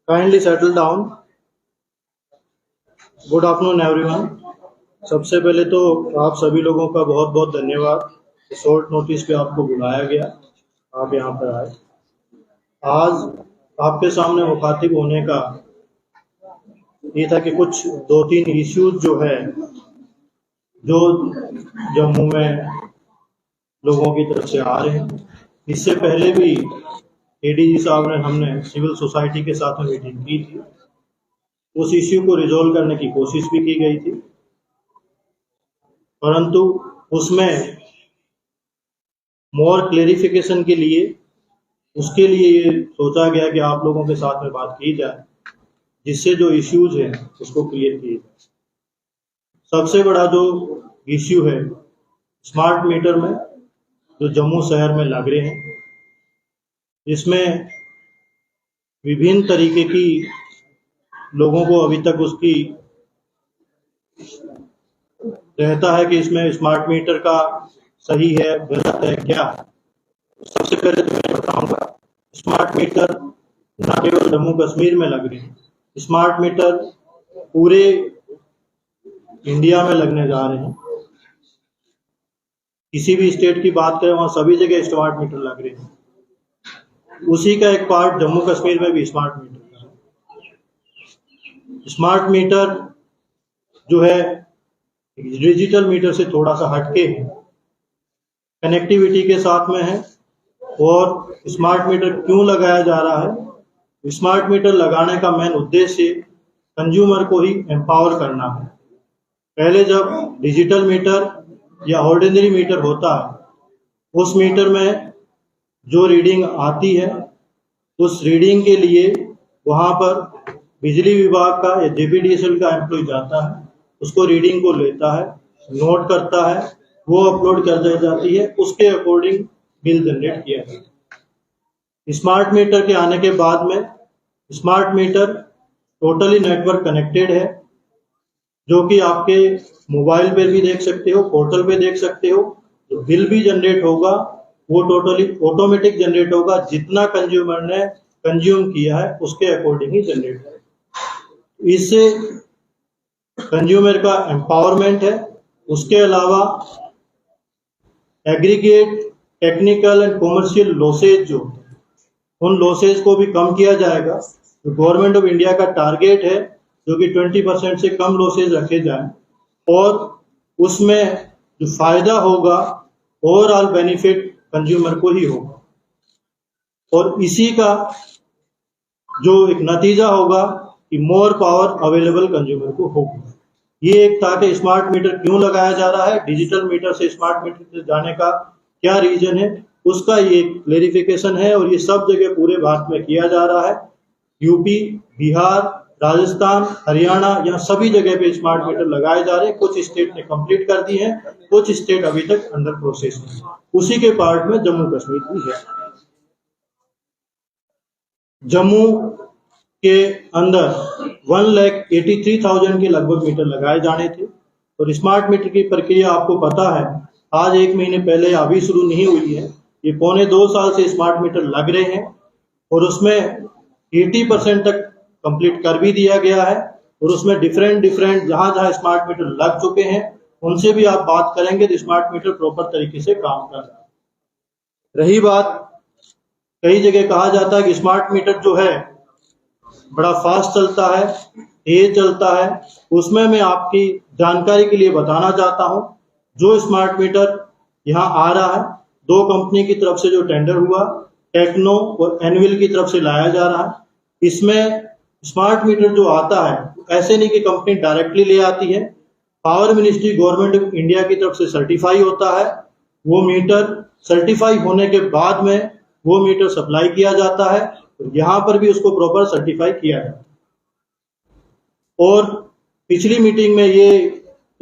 Kindly settle down. Good afternoon everyone. सबसे पहले तो आप सभी लोगों का बहुत बहुत धन्यवाद। शॉर्ट नोटिस पे आपको बुलाया गया, आप यहाँ पर आए। आज आपके सामने मुखातिब होने का ये था कि कुछ 2-3 इश्यूज जो है जो जम्मू में लोगों की तरफ से आ रहे हैं। इससे पहले भी एडीजी साहब ने हमने सिविल सोसाइटी के साथ में मीटिंग की थी, उस इश्यू को रिजॉल्व करने की कोशिश भी की गई थी, परंतु उसमें मोर क्लेरिफिकेशन के लिए उसके लिए ये सोचा गया कि आप लोगों के साथ में बात की जाए, जिससे जो इश्यूज हैं उसको क्लियर किए जाए। सबसे बड़ा जो इश्यू है स्मार्ट मीटर में जो जम्मू शहर में लग रहे हैं, इसमें विभिन्न तरीके की लोगों को अभी तक उसकी रहता है कि इसमें स्मार्ट मीटर का सही है गलत है क्या। सबसे पहले तो मैं बताऊंगा, स्मार्ट मीटर न केवल जम्मू कश्मीर में लग रहे हैं, स्मार्ट मीटर पूरे इंडिया में लगने जा रहे हैं। किसी भी स्टेट की बात करें वहां सभी जगह स्मार्ट मीटर लग रहे हैं। उसी का एक पार्ट जम्मू कश्मीर में भी स्मार्ट मीटर है। स्मार्ट मीटर जो है डिजिटल मीटर से थोड़ा सा हटके है, कनेक्टिविटी के साथ में है। और स्मार्ट मीटर क्यों लगाया जा रहा है? स्मार्ट मीटर लगाने का मेन उद्देश्य कंज्यूमर को ही एम्पावर करना है। पहले जब डिजिटल मीटर या ऑर्डिनरी मीटर होता है, उस मीटर में जो रीडिंग आती है उस रीडिंग के लिए वहां पर बिजली विभाग का या जेपीडीएसएल का एम्प्लॉय जाता है, उसको रीडिंग को लेता है, नोट करता है, वो अपलोड कर दी जाती है, उसके अकॉर्डिंग बिल जनरेट किया जाता है। स्मार्ट मीटर के आने के बाद में smart meter totally network connected है, जो कि आपके मोबाइल पे भी देख सकते हो, पोर्टल पे देख सकते हो। तो बिल भी जनरेट होगा वो टोटली ऑटोमेटिक जनरेट होगा, जितना कंज्यूमर ने कंज्यूम किया है उसके अकॉर्डिंग ही जनरेट होगा। इससे कंज्यूमर का एम्पावरमेंट है। उसके अलावा aggregate technical and commercial losses जो उन लॉसेज को भी कम किया जाएगा। तो गवर्नमेंट ऑफ इंडिया का टारगेट है जो कि 20% से कम लॉसेज रखे जाएं, और उसमें जो फायदा होगा ओवरऑल बेनिफिट कंज्यूमर को ही होगा। और इसी का जो एक नतीजा होगा कि मोर पावर अवेलेबल कंज्यूमर को होगा। ये एक था कि स्मार्ट मीटर क्यों लगाया जा रहा है, डिजिटल मीटर से स्मार्ट मीटर से जाने का क्या रीजन है, उसका ये क्लेरिफिकेशन है। और ये सब जगह पूरे भारत में किया जा रहा है। यूपी, बिहार, राजस्थान, हरियाणा, यहाँ सभी जगह पे स्मार्ट मीटर लगाए जा रहे हैं। कुछ स्टेट ने कंप्लीट कर दी हैं, कुछ स्टेट अभी तक अंडर प्रोसेस है। उसी के पार्ट में जम्मू कश्मीर भी है। जम्मू के अंदर 1,83,000 के लगभग मीटर लगाए जाने थे। और स्मार्ट मीटर की प्रक्रिया आपको पता है, आज 1 महीने पहले अभी शुरू नहीं हुई है। ये 1.25 साल से स्मार्ट मीटर लग रहे हैं, और उसमें 80% तक कंप्लीट कर भी दिया गया है। और उसमें डिफरेंट जहां जहां स्मार्ट मीटर लग चुके हैं उनसे भी आप बात करेंगे तो स्मार्ट मीटर प्रॉपर तरीके से काम कर रहा है। रही बात, कई जगह कहा जाता है कि स्मार्ट मीटर जो है बड़ा फास्ट चलता है, तेज चलता है। उसमें मैं आपकी जानकारी के लिए बताना चाहता हूं, जो स्मार्ट मीटर यहाँ आ रहा है, 2 कंपनी की तरफ से जो टेंडर हुआ, टेक्नो और एनविल की तरफ से लाया जा रहा है। इसमें स्मार्ट मीटर जो आता है ऐसे नहीं कि कंपनी डायरेक्टली ले आती है, power ministry government of India की तरफ से सर्टिफाई होता है। वो मीटर सर्टिफाई होने के बाद में वो मीटर सप्लाई किया जाता है, यहाँ पर भी उसको प्रॉपर सर्टिफाई किया जाता है। और पिछली मीटिंग में ये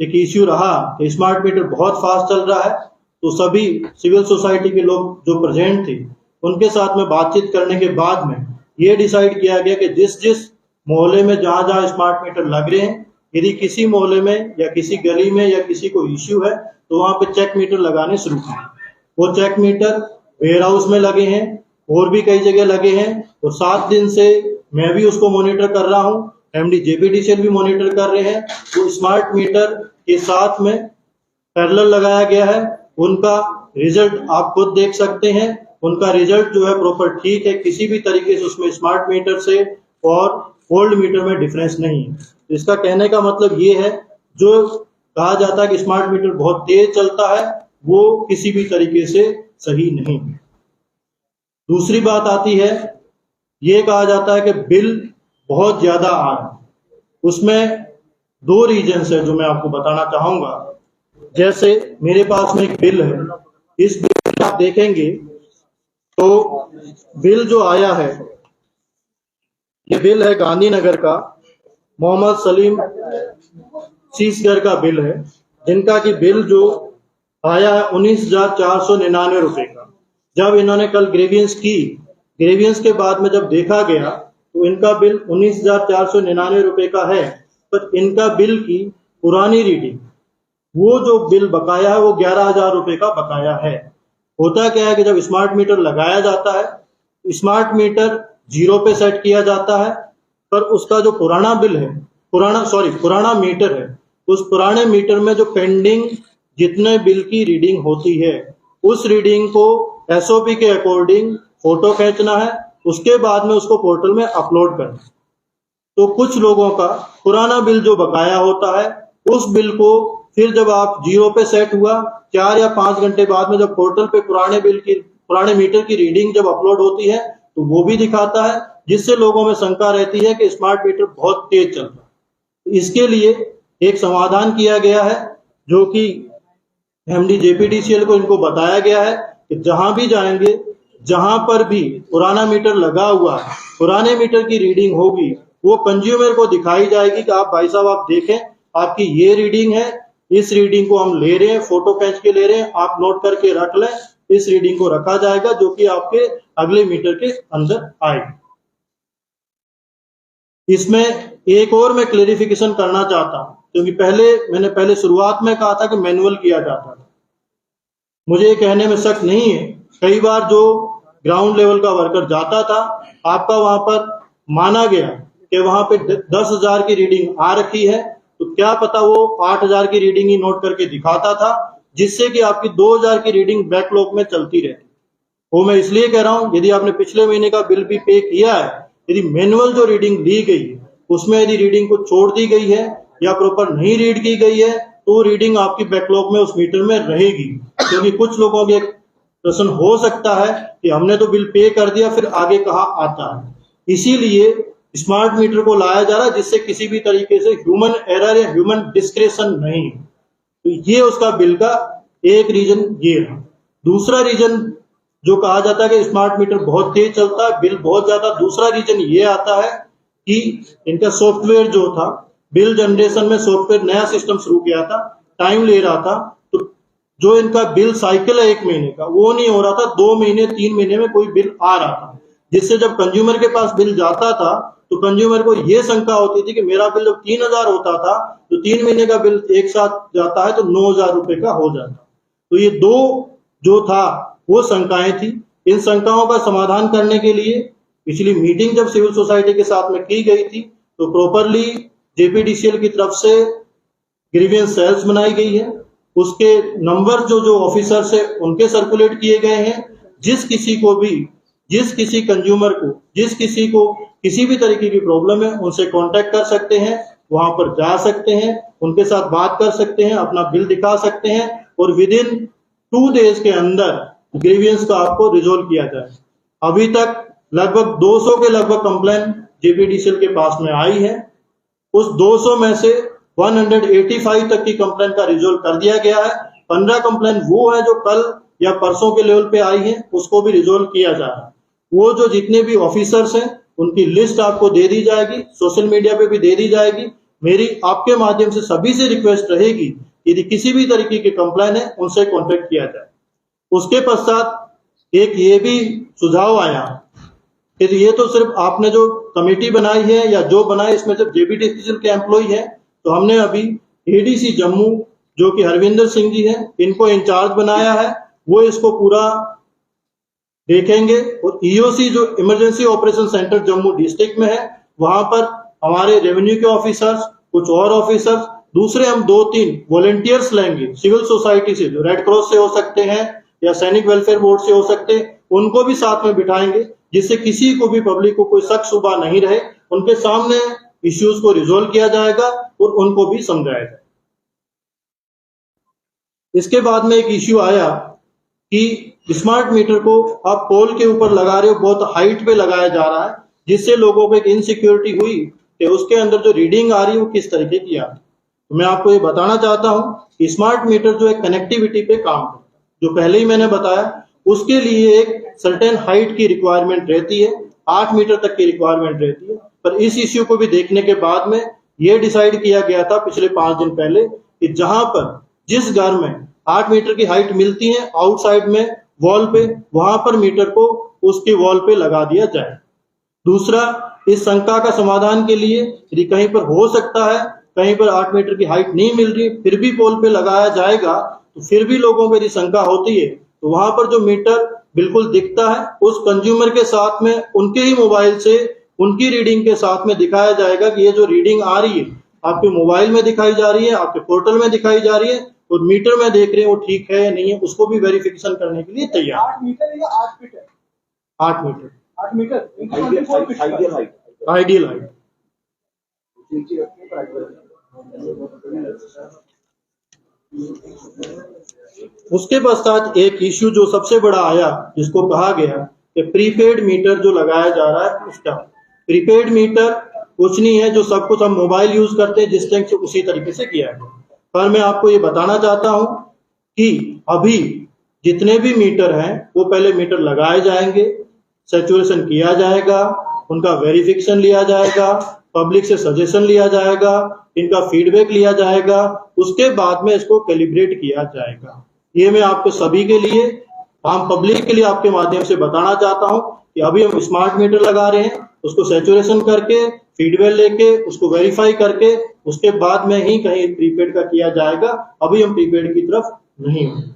एक इश्यू रहा कि स्मार्ट मीटर बहुत फास्ट चल रहा है, तो सभी सिविल सोसाइटी के लोग जो प्रेजेंट थे उनके साथ में बातचीत करने के बाद में ये डिसाइड किया गया कि जिस जिस मोहल्ले में जहां जहां स्मार्ट मीटर लग रहे हैं, यदि किसी मोहल्ले में या किसी गली में या किसी को इश्यू है तो वहां पे चेक मीटर लगाने शुरू करें। वो चेक मीटर वेयर हाउस में लगे हैं और भी कई जगह लगे हैं, और 7 दिन से मैं भी उसको मॉनिटर कर रहा हूँ, एमडी जेपीडीसीएल भी मॉनिटर कर रहे हैं। वो स्मार्ट मीटर के साथ में पैरेलल लगाया गया है, उनका रिजल्ट आप खुद देख सकते हैं। उनका रिजल्ट जो है प्रॉपर ठीक है, किसी भी तरीके से उसमें स्मार्ट मीटर से और ओल्ड मीटर में डिफरेंस नहीं है। इसका कहने का मतलब ये है, जो कहा जाता है कि स्मार्ट मीटर बहुत तेज चलता है, वो किसी भी तरीके से सही नहीं है। दूसरी बात आती है, ये कहा जाता है कि बिल बहुत ज्यादा आ रहा है। उसमें 2 रीजन है जो मैं आपको बताना चाहूंगा। जैसे मेरे पास में एक बिल है, इस बिल में आप देखेंगे तो बिल जो आया है, ये बिल है गांधीनगर का, मोहम्मद सलीम सीसगर का बिल है, जिनका कि बिल जो आया है 19,499 रुपए का। जब इन्होंने कल ग्रेवियंस की, ग्रेवियंस के बाद में जब देखा गया तो इनका बिल 19,499 रुपए का है, पर इनका बिल की पुरानी रीडिंग, वो जो बिल बकाया है वो 11,000 रुपए का बकाया है। होता क्या है कि जब स्मार्ट मीटर लगाया जाता है, स्मार्ट मीटर 0 पे सेट किया जाता है, पर उसका जो पुराना बिल है, पुराना मीटर है, उस पुराने मीटर में जो पेंडिंग जितने बिल की रीडिंग होती है, उस रीडिंग को एसओपी के अकॉर्डिंग फोटो खींचना है, उसके बाद में उसको पोर्टल में अपलोड करना है। तो कुछ लोगों का पुराना बिल जो बकाया होता है, उस बिल को फिर जब आप 0 पे सेट हुआ, 4 या 5 घंटे बाद में जब पोर्टल पे पुराने मीटर की रीडिंग जब अपलोड होती है, तो वो भी दिखाता है, जिससे लोगों में शंका रहती है कि स्मार्ट मीटर बहुत तेज चल रहा है। इसके लिए एक समाधान किया गया है, जो कि एमडी जेपीडीसीएल को इनको बताया गया है कि जहां भी जाएंगे, जहां पर भी पुराना मीटर लगा हुआ है, पुराने मीटर की रीडिंग होगी, वो कंज्यूमर को दिखाई जाएगी कि आप भाई साहब आप देखें, आपकी ये रीडिंग है, इस रीडिंग को हम ले रहे हैं, फोटो खींच के ले रहे हैं, आप नोट करके रख लें। इस रीडिंग को रखा जाएगा, जो कि आपके अगले मीटर के अंदर आएगी। इसमें एक और मैं क्लेरिफिकेशन करना चाहता हूं, क्योंकि मैंने शुरुआत में कहा था कि मैनुअल किया जाता था। मुझे ये कहने में शक नहीं है, कई बार जो ग्राउंड लेवल का वर्कर जाता था, आपका वहां पर माना गया कि वहां पे 10,000 की रीडिंग आ रखी है, तो क्या पता वो 8,000 की रीडिंग ही नोट करके दिखाता था, जिससे कि आपकी 2,000 की रीडिंग बैकलॉग में चलती रहती। वो मैं इसलिए कह रहा हूं, यदि आपने पिछले महीने का बिल भी पे किया है, यदि मैनुअल जो रीडिंग ली गई है उसमें यदि रीडिंग को छोड़ दी गई है या प्रॉपर नहीं रीड की गई है, तो रीडिंग आपकी बैकलॉग में उस मीटर में रहेगी। क्योंकि कुछ लोगों के प्रश्न हो सकता है कि हमने तो बिल पे कर दिया, फिर आगे कहाँ आता है। इसीलिए स्मार्ट मीटर को लाया जा रहा है, जिससे किसी भी तरीके से ह्यूमन एरर या ह्यूमन डिस्क्रेशन नहीं। तो ये उसका बिल का एक रीजन ये है। दूसरा रीजन जो कहा जाता है कि स्मार्ट मीटर बहुत तेज चलता है, बिल बहुत ज्यादा, दूसरा रीजन ये आता है कि इनका सॉफ्टवेयर जो था, बिल जनरेशन में सॉफ्टवेयर नया सिस्टम शुरू किया था, टाइम ले रहा था, तो जो इनका बिल साइकिल है 1 महीने का, वो नहीं हो रहा था, 2 महीने 3 महीने में कोई बिल आ रहा था, जिससे जब कंज्यूमर के पास बिल जाता था तो कंज्यूमर को ये शंका होती थी कि मेरा बिल जब 3,000 होता था, तो 3 महीने का बिल एक साथ जाता है तो 9,000 रुपए का हो जाता। तो ये 2 जो था वो शंकाएं थी। इन शंकाओं का समाधान करने के लिए पिछली मीटिंग जब सिविल सोसाइटी के साथ में की गई थी, तो प्रॉपरली जेपीडीसीएल की तरफ से ग्रीवियंस सेल्स बनाई गई है, उसके नंबर जो ऑफिसर्स है उनके सर्कुलेट किए गए हैं। जिस किसी कंज्यूमर को, जिस किसी को किसी भी तरीके की प्रॉब्लम है, उनसे कांटेक्ट कर सकते हैं, वहां पर जा सकते हैं, उनके साथ बात कर सकते हैं, अपना बिल दिखा सकते हैं, और विद इन 2 डेज के अंदर ग्रीवियंस को आपको रिजोल्व किया जाए। अभी तक लगभग 200 के लगभग कंप्लेन जेपीडीसीएल के पास में आई है। उस 200 में से 185 तक की कंप्लेन का रिजोल्व कर दिया गया है। 15 कंप्लेन वो है जो कल या परसों के लेवल पे आई है, उसको भी रिजोल्व किया जा रहा है। वो जो जितने भी ऑफिसर्स हैं उनकी लिस्ट आपको दे दी जाएगी, सोशल मीडिया पे भी दे दी जाएगी। मेरी आपके माध्यम से सभी से रिक्वेस्ट रहेगी, यदि किसी भी तरीके के कंप्लेन है उनसे कॉन्टेक्ट किया जाए। उसके पश्चात एक ये भी सुझाव आया कि ये तो सिर्फ आपने जो कमेटी बनाई है या जो बनाई इसमें सिर्फ जेपीडीसीएल के एम्प्लॉय है, तो हमने अभी एडीसी जम्मू जो कि हरविंदर सिंह जी हैं, इनको इंचार्ज बनाया है, वो इसको पूरा देखेंगे। और ईओसी जो emergency operation centre Jammu district में है, वहां पर हमारे रेवेन्यू के ऑफिसर्स, कुछ और ऑफिसर्स, दूसरे हम 2-3 वॉलेंटियर्स लेंगे सिविल सोसाइटी से, जो रेड क्रॉस से हो सकते हैं या सैनिक वेलफेयर बोर्ड से हो सकते हैं, उनको भी साथ में बिठाएंगे, जिससे किसी को भी, पब्लिक को कोई शक शुबा नहीं रहे। उनके सामने इश्यूज को रिजोल्व किया जाएगा और उनको भी समझाया जाएगा। इसके बाद में एक इश्यू आया कि स्मार्ट मीटर को आप पोल के ऊपर लगा रहे हो, बहुत हाइट पे लगाया जा रहा है, जिससे लोगों को एक इनसिक्योरिटी हुई कि उसके अंदर जो रीडिंग आ रही है वो किस तरीके की आ रही है। तो मैं आपको ये बताना चाहता हूं कि स्मार्ट मीटर जो है कनेक्टिविटी पे काम करता है। जो पहले ही मैंने बताया, उसके लिए एक सर्टेन हाइट की रिक्वायरमेंट रहती है, 8 मीटर तक की रिक्वायरमेंट रहती है। पर इस इश्यू को भी देखने के बाद में ये डिसाइड किया गया था पिछले 5 दिन पहले कि जहां पर जिस घर में 8 मीटर की हाइट मिलती है आउटसाइड में वॉल पे, वहां पर मीटर को उसकी वॉल पे लगा दिया जाए। दूसरा, इस शंका का समाधान के लिए यदि कहीं पर हो सकता है, कहीं पर 8 मीटर की हाइट नहीं मिल रही, फिर भी पोल पे लगाया जाएगा, तो फिर भी लोगों को यदि शंका होती है तो वहां पर जो मीटर बिल्कुल दिखता है, उस कंज्यूमर के साथ में उनके ही मोबाइल से उनकी रीडिंग के साथ में दिखाया जाएगा कि ये जो रीडिंग आ रही है आपके मोबाइल में दिखाई जा रही है, आपके पोर्टल में दिखाई जा रही है, और मीटर में देख रहे हैं वो ठीक है या नहीं है, उसको भी वेरिफिकेशन करने के लिए तैयार। 8 मीटर या 8 फीट है? 8 मीटर 8 मीटर आइडियल हाइट। उसके पश्चात एक इश्यू जो सबसे बड़ा आया, जिसको कहा गया कि प्रीपेड मीटर जो लगाया जा रहा है, उसका प्रीपेड मीटर कुछ नहीं है, जो सब कुछ हम मोबाइल यूज करते हैं जिस तरह से उसी तरीके से किया गया। पर मैं आपको ये बताना चाहता हूं कि अभी जितने भी मीटर हैं वो पहले मीटर लगाए जाएंगे, सैचुरेशन किया जाएगा, उनका वेरिफिकेशन लिया जाएगा, पब्लिक से सजेशन लिया जाएगा, इनका फीडबैक लिया जाएगा, उसके बाद में इसको कैलिब्रेट किया जाएगा। ये मैं आपको सभी के लिए, आम पब्लिक के लिए आपके माध्यम से बताना चाहता हूं कि अभी हम स्मार्ट मीटर लगा रहे हैं, उसको सैचुरेशन करके, फीडबैक लेके, उसको वेरीफाई करके, उसके बाद में ही कहीं प्रीपेड का किया जाएगा। अभी हम प्रीपेड की तरफ नहीं हैं।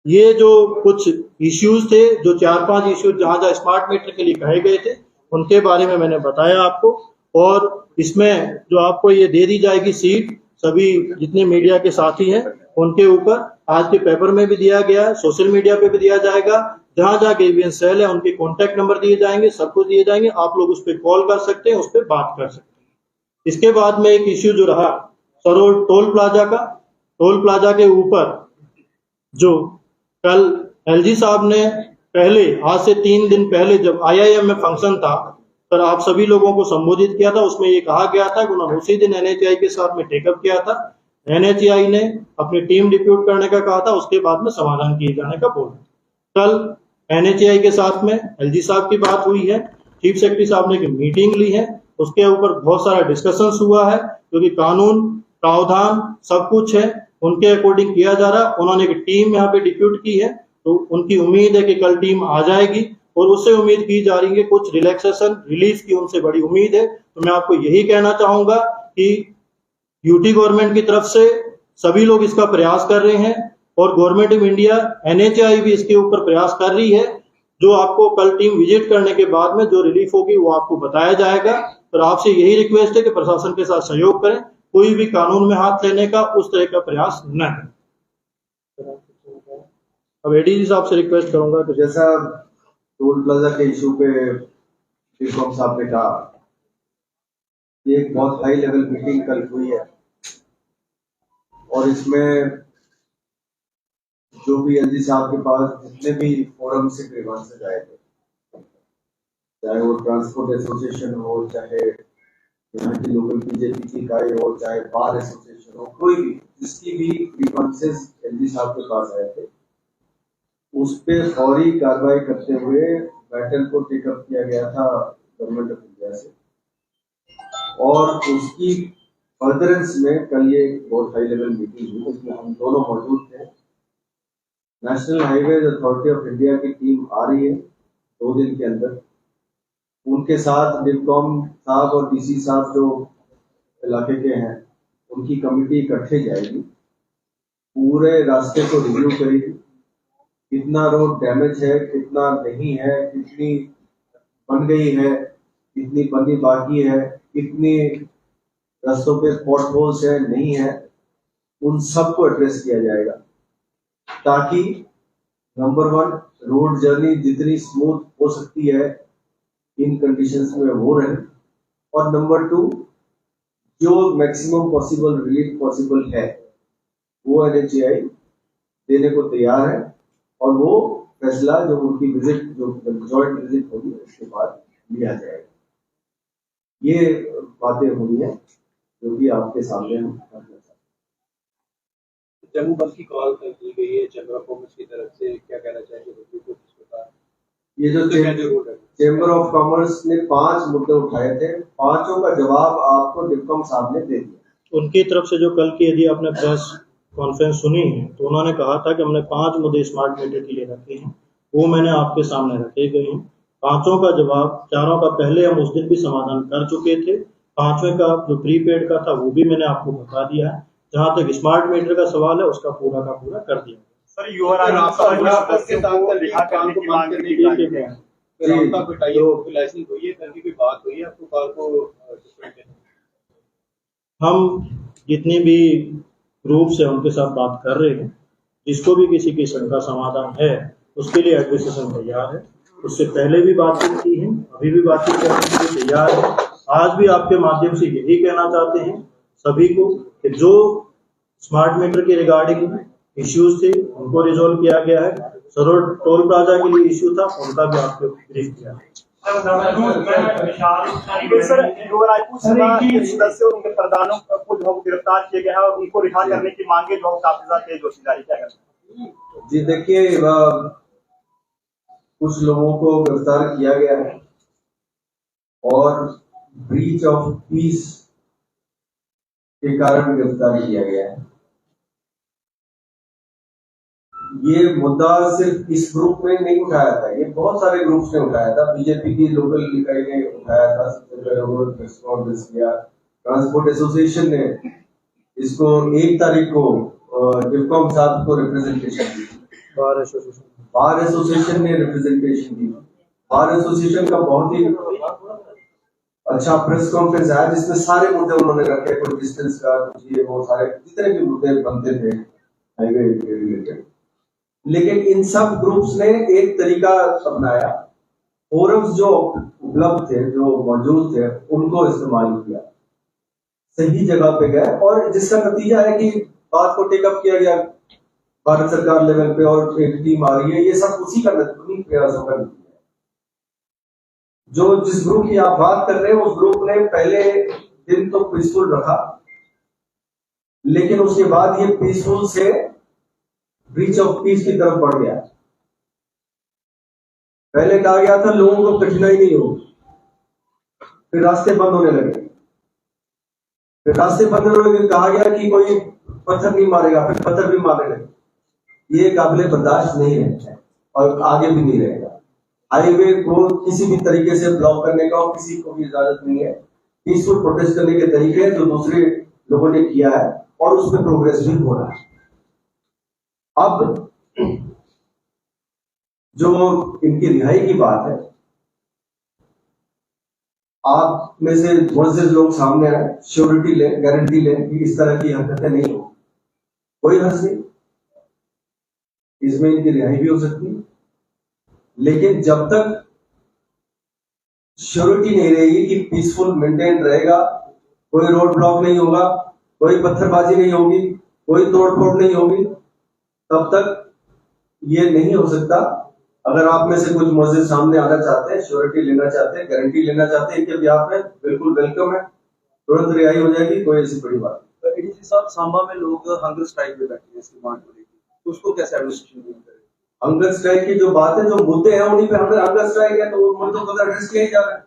ये जो कुछ इश्यूज थे, जो 4-5 इश्यूज जहां स्मार्ट मीटर के लिए कहे गए थे, उनके बारे में मैंने बताया आपको। और इसमें जो आपको ये दे दी जाएगी सीट, सभी जितने मीडिया के साथी हैं उनके ऊपर आज के पेपर में भी दिया गया है, सोशल मीडिया पे भी दिया जाएगा। जहां जहां ग्रीवियंस सेल है उनके कॉन्टैक्ट नंबर दिए जाएंगे, सब कुछ दिए जाएंगे, आप लोग उस पर कॉल कर सकते हैं, उस पर बात कर सकते हैं। इसके बाद में एक इश्यू जो रहा सरोड टोल प्लाजा का, टोल प्लाजा के ऊपर जो कल एलजी साहब ने पहले, आज से 3 दिन पहले जब IIM में फंक्शन था, पर आप सभी लोगों को संबोधित किया था, उसमें ये कहा गया था कि उन्होंने उसी दिन NHAI के साथ में टेकअप किया था। NHAI ने अपनी टीम डिप्यूट करने का कहा था, उसके बाद में समाधान किए जाने का बोला। कल NHAI के साथ में एलजी साहब की बात हुई है, चीफ सेक्रेटरी साहब ने एक मीटिंग ली है, उसके ऊपर बहुत सारा डिस्कशंस हुआ है, क्योंकि कानून प्रावधान सब कुछ है उनके अकॉर्डिंग किया जा रहा है। उन्होंने एक टीम यहाँ पे डिप्यूट की है, तो उनकी उम्मीद है कि कल टीम आ जाएगी, और उससे उम्मीद की जा रही है कुछ रिलैक्सेशन, रिलीफ की उनसे बड़ी उम्मीद है। तो मैं आपको यही कहना चाहूंगा कि यूटी गवर्नमेंट की तरफ से सभी लोग इसका प्रयास कर रहे हैं, और गवर्नमेंट ऑफ इंडिया NHAI भी इसके ऊपर प्रयास कर रही है। जो आपको कल टीम विजिट करने के बाद में जो रिलीफ होगी वो आपको बताया जाएगा। और आपसे यही रिक्वेस्ट है कि प्रशासन के साथ सहयोग करें, कोई भी कानून में हाथ लेने का उस तरह का प्रयास न करें। अब एडीजी साहब से रिक्वेस्ट करूंगा कि जैसा टोल प्लाजा के इशू पे टीकॉम साहब ने कहा, एक बहुत हाई लेवल मीटिंग कल हुई है, और इसमें जो भी एलजी साहब के पास जितने भी फोरम से ग्रीवांसेस आए थे, चाहे वो ट्रांसपोर्ट एसोसिएशन हो, चाहे यहाँ की लोकल बीजेपी की इकाई हो, चाहे बार एसोसिएशन हो, कोई भी जिसकी भी ग्रीवांसेस एलजी साहब के पास आए थे, उस पे फौरी कार्रवाई करते हुए बैटल को टेकअप किया गया था गवर्नमेंट ऑफ इंडिया से। और उसकी फर्दरेंस में कल ये बहुत हाई लेवल मीटिंग हुई, उसमें हम दोनों मौजूद थे। National highways authority of India की टीम आ रही है 2 दिन के अंदर, उनके साथ डिपकॉम साहब और डीसी साहब जो इलाके के हैं, उनकी कमेटी इकट्ठे जाएगी, पूरे रास्ते को रिव्यू करेगी, कितना रोड डैमेज है, कितना नहीं है, कितनी बन गई है, कितनी बननी बाकी है, कितनी रास्तों पे पॉट होल्स है, नहीं है, उन सबको एड्रेस किया जाएगा ताकि नंबर 1 रोड जर्नी जितनी स्मूथ हो सकती है इन कंडीशंस में वो रहे, और नंबर 2 जो मैक्सिमम पॉसिबल रिलीफ पॉसिबल है वो NHAI देने को तैयार है, और वो फैसला जो उनकी विजिट, जो जॉइंट विजिट होगी उसके बाद लिया जाएगा। ये बातें हुई है जो कि आपके सामने हम करना चाहते हैं। जम्मू बंद की कॉल कर दी गई है चैम्बर ऑफ कॉमर्स की तरफ से, क्या कहना चाहेंगे? ये जो चैम्बर ऑफ कॉमर्स ने 5 मुद्दे उठाए थे, पांचों का जवाब आपको डिप्कॉम साहब ने दे दिया। उनकी तरफ से जो कल की यदि आपने प्रेस कॉन्फ्रेंस सुनी है तो उन्होंने कहा था कि हमने 5 मुद्दे स्मार्ट मीटर के लिए रखे हैं, वो मैंने आपके सामने रखे गए हैं। पांचों का जवाब, चारों का पहले हम उस दिन भी समाधान कर चुके थे। पांचवें का जो प्रीपेड का था वो भी मैंने आपको बता दिया है। जहां तक स्मार्ट मीटर का सवाल है उसका पूरा का पूरा कर दिया। सर हम जितनी भी ग्रुप से उनके साथ बात कर रहे हैं, जिसको भी किसी किस्म का समाधान है उसके लिए एडमिनिस्ट्रेशन तैयार है। उससे पहले भी बातचीत की है, अभी भी बातचीत करने के लिए तैयार है। आज भी आपके माध्यम से यही कहना चाहते हैं सभी को कि जो स्मार्ट मीटर के रिगार्डिंग इश्यूज थे उनको रिजोल्व किया गया है। सरोड टोल प्लाजा के लिए इश्यू था, उनका भी आपको ब्रीफ किया है। सदस्य उनके प्रधानों को जो गिरफ्तार किया गया है और उनको रिहा करने की मांगे जो काफी ज्यादा तेज होती जा रही है। जी देखिए, कुछ लोगों को गिरफ्तार किया गया है और ब्रीच ऑफ पीस के कारण गिरफ्तार किया गया है। ये मुद्दा सिर्फ इस ग्रुप में नहीं उठाया था, ये बहुत सारे ग्रुप्स ने उठाया था। बीजेपी की लोकल इकाई ने उठाया था, ट्रांसपोर्ट एसोसिएशन ने इसको 1 तारीख को डिप्कॉम साहब को रिप्रेजेंटेशन दी, बार एसोसिएशन ने रिप्रेजेंटेशन दी। बार एसोसिएशन का बहुत ही अच्छा प्रेस कॉन्फ्रेंस आया जिसमें सारे मुद्दे उन्होंने रखे, कोई डिस्टेंस का, कुछ ये वो सारे जितने भी मुद्दे बनते थे हाईवे रिलेटेड। लेकिन इन सब ग्रुप्स ने एक तरीका अपनाया, फोरम्स जो उपलब्ध थे, जो मौजूद थे, उनको इस्तेमाल किया, सही जगह पे गए, और जिसका नतीजा है कि बात को टेकअप किया गया भारत सरकार लेवल पे और एक टीम आ रही है। ये सब उसी का उन्हीं प्रयासों का नतीजा है। जो जिस ग्रुप की आप बात कर रहे हैं उस ग्रुप ने पहले दिन तो पीसफुल रखा, लेकिन उसके बाद ये पीसफुल से ब्रीच ऑफ पीस की तरफ बढ़ गया। पहले कहा गया था लोगों को कठिनाई नहीं होगी, फिर रास्ते बंद होने लगे, फिर रास्ते बंद होने लगे, कहा गया कि कोई पत्थर नहीं मारेगा, फिर पत्थर भी मारने लगे। ये काबिले बर्दाश्त नहीं है और आगे भी नहीं रहेगा। हाईवे को किसी भी तरीके से ब्लॉक करने का और किसी को भी इजाजत नहीं है। पीसफुल प्रोटेस्ट करने के तरीके जो दूसरे लोगों ने किया है और उसमें प्रोग्रेस भी हो रहा है। अब जो इनकी रिहाई की बात है, आप में से बहुत से लोग सामने आए, श्योरिटी लें, गारंटी लें कि इस तरह की हरकतें नहीं हो, कोई हर्ज नहीं, इसमें इनकी रिहाई भी हो सकती है। लेकिन जब तक श्योरिटी नहीं रहेगी कि पीसफुल मेंटेन रहेगा, कोई रोड ब्लॉक नहीं होगा, कोई पत्थरबाजी नहीं होगी, कोई तोड़फोड़ नहीं होगी, तब तक ये नहीं हो सकता। अगर आप में से कुछ मौजूद सामने आना चाहते हैं, श्योरिटी लेना चाहते हैं, गारंटी लेना चाहते हैं कि बिहाफ में, बिल्कुल वेलकम है, तुरंत रिहाई हो जाएगी, कोई ऐसी बड़ी बात नहीं। एडीसी साहब, सांबा में लोग हंगर स्ट्राइक पे बैठे हैं इसकी मांग को लेकर, उसको कैसे एडमिनिस्ट्रेशन डील करे? हंगर स्ट्राइक की जो बात है, जो मुद्दे हैं उन्हीं पे हंगर स्ट्राइक है, तो वो मुद्दों को एड्रेस किया ही जा रहा है,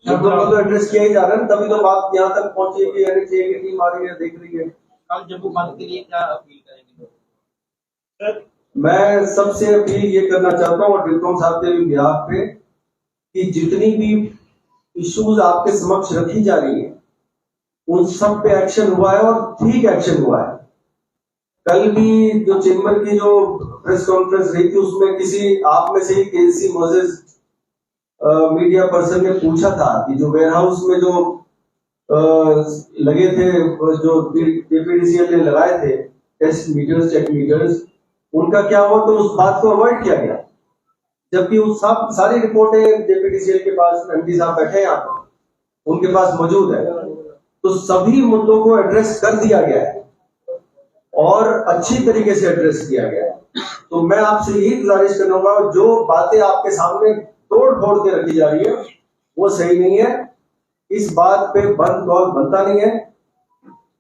मुद्दों को तो एड्रेस किया ही जा रहा है, तभी तो बात यहाँ तक पहुंची कि NHAI की टीम आ रही है, देख रही है। कल जम्मू बंद के लिए क्या अपील करेंगे? मैं सबसे अपील ये करना चाहता हूँ और डिप्कॉम साहब के भी बिहाफ पे कि जितनी भी इश्यूज आपके समक्ष रखी जा रही है उन सब पे एक्शन हुआ है और ठीक एक्शन हुआ है। कल भी जो चेंबर की जो प्रेस कॉन्फ्रेंस रही थी उसमें किसी आप में से ही केसी मोजेस मीडिया पर्सन ने पूछा था कि जो वेयर हाउस में जो लगे थे, जो जेपीडीसीएल ने लगाए थे टेस्ट मीटर्स, चेक मीटर्स, उनका क्या हुआ, तो उस बात को अवॉइड किया गया। जबकि उस सब सारी रिपोर्टें जेपीडीसीएल के पास, एमडी साहब बैठे हैं यहाँ पर, उनके पास मौजूद है, तो सभी मुद्दों को एड्रेस कर दिया गया है और अच्छी तरीके से एड्रेस किया गया है। तो मैं आपसे यही गुजारिश करूंगा, जो बातें आपके सामने तोड़ फोड़ के रखी जा रही है वो सही नहीं है। इस बात पे बंद कॉल बनता नहीं है।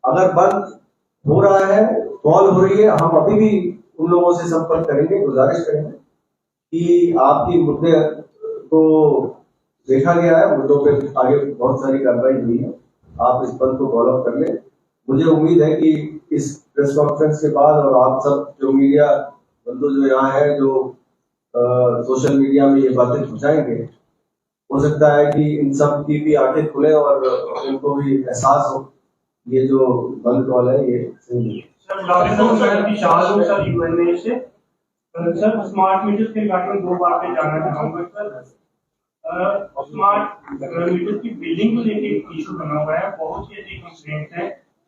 अगर बंद हो रहा है, कॉल हो रही है, हम अभी भी उन लोगों से संपर्क करेंगे, गुजारिश करेंगे कि आपकी मुद्दे को देखा गया है, मुद्दों पे आगे बहुत सारी कार्रवाई हुई है, आप इस बंद को फॉलो कर लें। मुझे उम्मीद है कि इस प्रेस कॉन्फ्रेंस के बाद और आप सब जो मीडिया बंधु जो यहाँ है, जो सोशल मीडिया में ये बातें पहुंचाएंगे, हो सकता है कि इन सब की भी आंखें खुले और उनको भी एहसास हो ये जो बंद कॉल है ये सही है। सर स्मार्ट मीटर्स के रिगार्डिंग दो बातें जानना चाहूंगा सर। स्मार्ट मीटर्स की बिलिंग को लेकर एक इशू बना हुआ है, बहुत सी ऐसी कंप्लेंट है,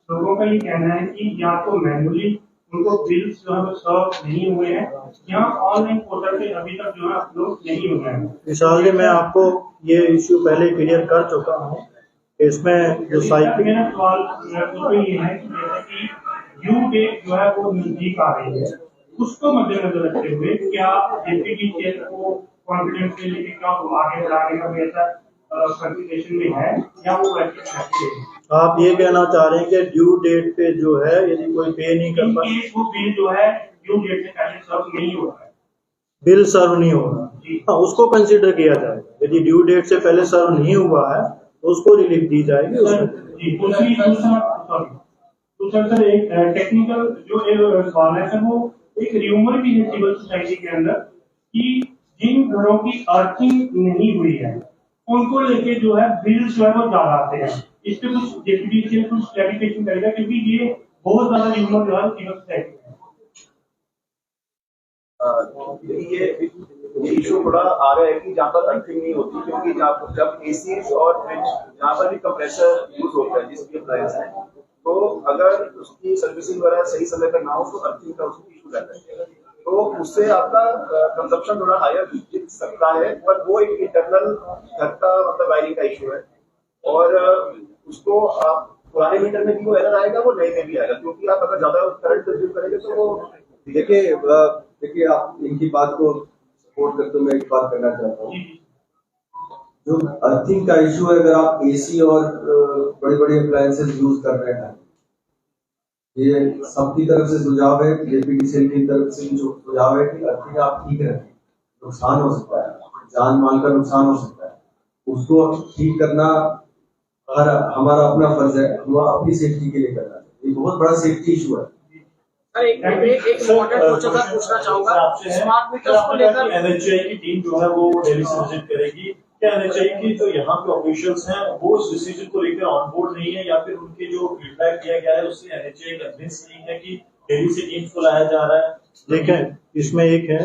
लोगों का ये कहना है कि या तो मैनुअली उनको बिल्स जो है सर्व नहीं हुए हैं या ऑनलाइन पोर्टल पे अभी तक जो है अपलोड नहीं हुए हैं। विशाल जी, मैं आपको ये इश्यू पहले क्लियर कर चुका हूँ। इसमें जो साइकिल, मेरा सवाल ये है कि जैसे कि ड्यू डेट जो है वो नजदीक आ रही है, उसको मद्देनजर रखते हुए क्या जेपीडीसीएल को कॉन्फिडेंस के लिए क्या आगे बढ़ाने का भी ऐसा कंसिडरेशन में है या वो ऐसे? आप ये कहना चाह रहे हैं कि ड्यू डेट पे जो है यदि कोई पे नहीं कर पाए, वो बिल जो है ड्यू डेट से पहले सर्व नहीं हो रहा है, बिल सर्व नहीं हो रहा, हाँ, उसको कंसीडर किया जाएगा। यदि ड्यू डेट से पहले सर्व नहीं हुआ है तो उसको रिलीफ दी जाएगी। सर एक टेक्निकल जो सवाल है सर, वो एक र्यूमर भी है सिविल सोसाइटी के अंदर कि जिन घरों की अर्थिंग नहीं हुई है उनको लेके जो है बिल जो है वो ज्यादा आते हैं। इस पे कुछ जेपीडीसीएल कुछ क्लैरिफिकेशन करेगा, क्योंकि ये बहुत ज्यादा र्यूमर जो है सिविल सोसाइटी में। ये इशू थोड़ा आ रहा है कि जहाँ पर अर्थिंग नहीं होती, क्योंकि जब एसी और फ्रिज जहाँ पर भी कंप्रेसर यूज होता है जिसकी अप्लायंस है, तो अगर उसकी सर्विसिंग वगैरह सही समय पर ना हो तो अर्थिंग का उसको इशू रहता है, तो उससे आपका कंजप्शन थोड़ा हायर दिख सकता है। पर वो एक इंटरनल घर का मतलब वायरिंग का इशू है, और उसको आप पुराने मीटर में भी वो एरर आएगा, वो नए में भी आएगा, क्योंकि आप अगर ज्यादा करंट कंज्यूम करेंगे तो वो देखिए आप इनकी बात को सपोर्ट करते हुए मैं एक बात करना चाहता हूँ। जो अर्थिंग का इशू है, अगर आप एसी और बड़ी बड़ी अप्लायंसेस यूज कर रहे हैं, ये सबकी तरफ से सुझाव है, जेपीडीसीएल की तरफ से भी सुझाव है कि अर्थिंग आप ठीक रखें। नुकसान हो सकता है, जान माल का नुकसान हो सकता है, उसको ठीक करना हमारा अपना फर्ज है, हम अपनी सेफ्टी के लिए करना है। ये बहुत बड़ा सेफ्टी इशू है। एक इम्पोर्टेंट क्वेश्चन सर पूछना चाहूंगा, स्मार्ट मीटर्स को लेकर एनएचआई की टीम जो है वो दिल्ली से विजिट करेगी। क्या एनएचआई की जो यहाँ के ऑफिशियल्स हैं वो इस डिसीजन को लेकर ऑन बोर्ड नहीं है, या फिर उनके जो फीडबैक दिया गया है उससे एनएचआई कन्विंस नहीं है कि दिल्ली से टीम को लाया जा रहा है? देखें, इसमें एक है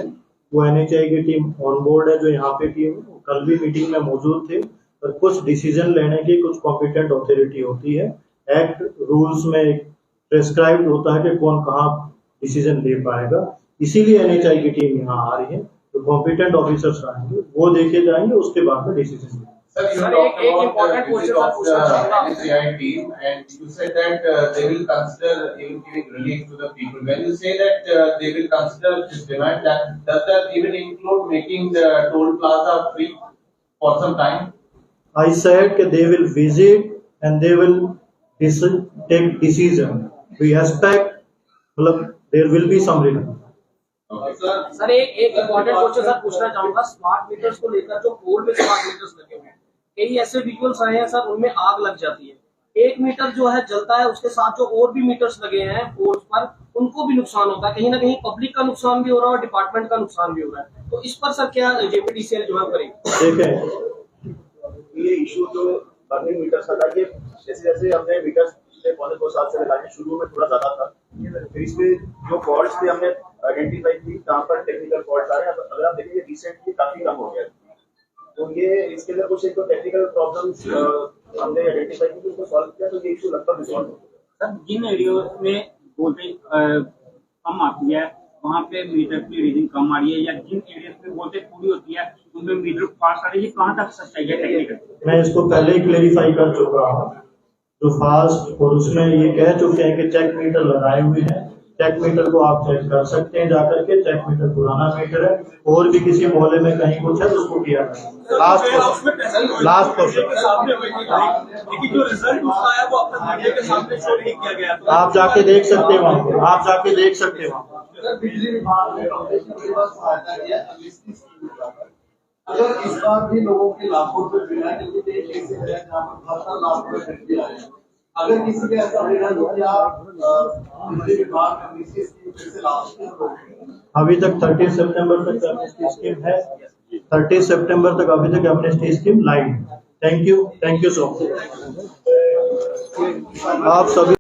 वो एनएचआई की टीम ऑन बोर्ड है, जो यहाँ पे टीम कल भी मीटिंग में मौजूद थे, और कुछ डिसीजन लेने की कुछ कॉम्पिटेंट अथॉरिटी होती है। एक्ट रूल्स में प्रेस्क्राइब्ड होता है कि कौन कहाँ डिसीजन ले पाएगा, इसीलिए एनएचआई की टीम यहाँ आ रही है। तो कॉम्पिटेंट ऑफिसर्स आएंगे, वो देखे जाएंगे, उसके बाद में डिसीजन। Sir, एक important question सर पूछना चाहूँगा। NHAI team, and you said that they will consider even giving relief to the people. When you say that they will consider this demand, does that even include making the toll plaza free for some time? I said that they will visit and they will take decision. We expect, there will be some relief. Sir एक important question sir पूछना चाहूंगा, smart meters को लेकर जो पोल में smart meters लगे हुए हैं, कई ऐसे विजुअल्स आए हैं सर, उनमें आग लग जाती है। एक मीटर जो है जलता है, उसके साथ जो और भी मीटर्स लगे हैं पोल्स पर, उनको भी नुकसान होता है। कहीं ना कहीं पब्लिक का नुकसान भी हो रहा है और डिपार्टमेंट का नुकसान भी हो रहा है। तो इस पर सर क्या जेपीडीसीएल जो है करेगी? देखें, ये इशू जो बर्निंग मीटर्स का था, ये जैसे जैसे हमने मीटर्स पिछले पौने 2 साल से लगाए हैं। शुरू में थोड़ा ज्यादा था, फिर इसमें जो फॉल्ट्स थे हमने आइडेंटिफाई की कहाँ पर टेक्निकल फॉल्ट्स आ रहे हैं। अगर आप देखेंगे रिसेंटली काफी कम हो गया, तो ये इसके अंदर कुछ एक तो टेक्निकल प्रॉब्लम्स हमने आइडेंटिफाई की, उसको सॉल्व किया, तो ये इशू लगभग रिजॉल्व हो गया। सर जिन एरियो में वोल्टेज कम आती है वहाँ पे मीटर की रीडिंग कम आ रही है, या जिन एरिया में वोल्टेज पूरी होती है उनमें मीटर फास्ट आ रही है, कहाँ तक सच्चाई है टेक्निकल? मैं इसको पहले ही क्लेरिफाई कर चुका हूँ। जो फास्ट और उसमें ये कह चुके हैं कि चेक मीटर लगाए हुए हैं, चेक मीटर को आप चेक कर सकते हैं जाकर के। चेक मीटर पुराना मीटर है, और भी किसी मोहल्ले में कहीं कुछ है तो उसको किया लास्ट क्वेश्चन लेकिन जो रिजल्ट उसका है वो अपने मीडिया के सामने शो नहीं किया गया। आप जाके देख सकते हैं वहाँ पे, आप जाके देख सकते हैं वहाँ। बिजली विभाग ने कॉर्पोरेशन के पास सहायता किया अगली स्कीम का। अगर इस बार भी लोगों के लाखों रुपए बिल है, क्योंकि देश ऐसे है जहाँ पर 70 लाख रुपए बिल आए हैं, अगर किसी का ऐसा बिल है तो क्या बिजली विभाग अगली स्कीम फिर से लागू करेगा? अभी तक 30 सितंबर तक एमनेस्टी स्कीम है, 30 सितंबर तक अभी तक एमनेस्टी स्कीम लाइव है। Thank you so much. आप सभी